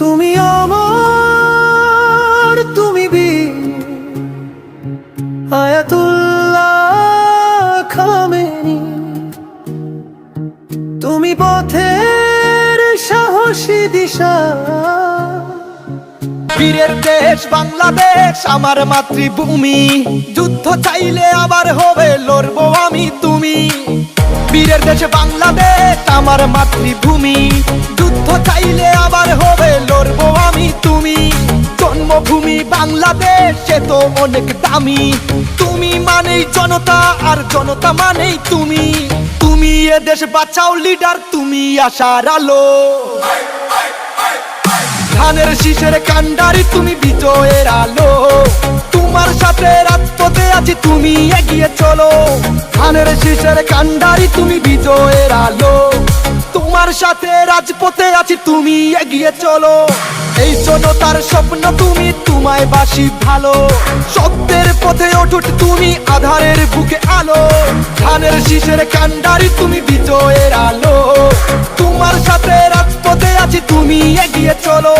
তুমি আমার, তুমি বীর আয়াতুল্লাহ খামেনি। তুমি পথের সাহসী দিশা। বীরের দেশ বাংলাদেশ আমার মাতৃভূমি, যুদ্ধ চাইলে আবার হবে লড়বো আমি তুমি। বীরের দেশ বাংলাদেশ আমার মাতৃভূমি, যুদ্ধ চাইলে আবার হবে লড়বো আমি তুমি। জন্মভূমি বাংলাদেশ সে তো অনেক দামি, তুমি মানেই জনতা আর জনতা মানেই তুমি। তুমি এ দেশ বাঁচাও লিডার, তুমি আশার আলো। ধানের শীষের কান্ডারি তুমি বিজয়ের আলো, তোমার সাথে রাজপথে আছি তুমি এগিয়ে চলো। ধানের শীষের কান্ডারি তুমি বিজয়ের আলো, তোমার সাথে রাজপথে আছি তুমি এগিয়ে চলো। এই জনতার স্বপ্ন তুমি, তোমায় বাসি ভালো, সত্যের পথে অটুট তুমি, আধারের বুকে আলো। ধানের শীষের কান্ডারি তুমি বিজয়ের আলো, তোমার সাথে রাজপথে আছি তুমি এগিয়ে চলো।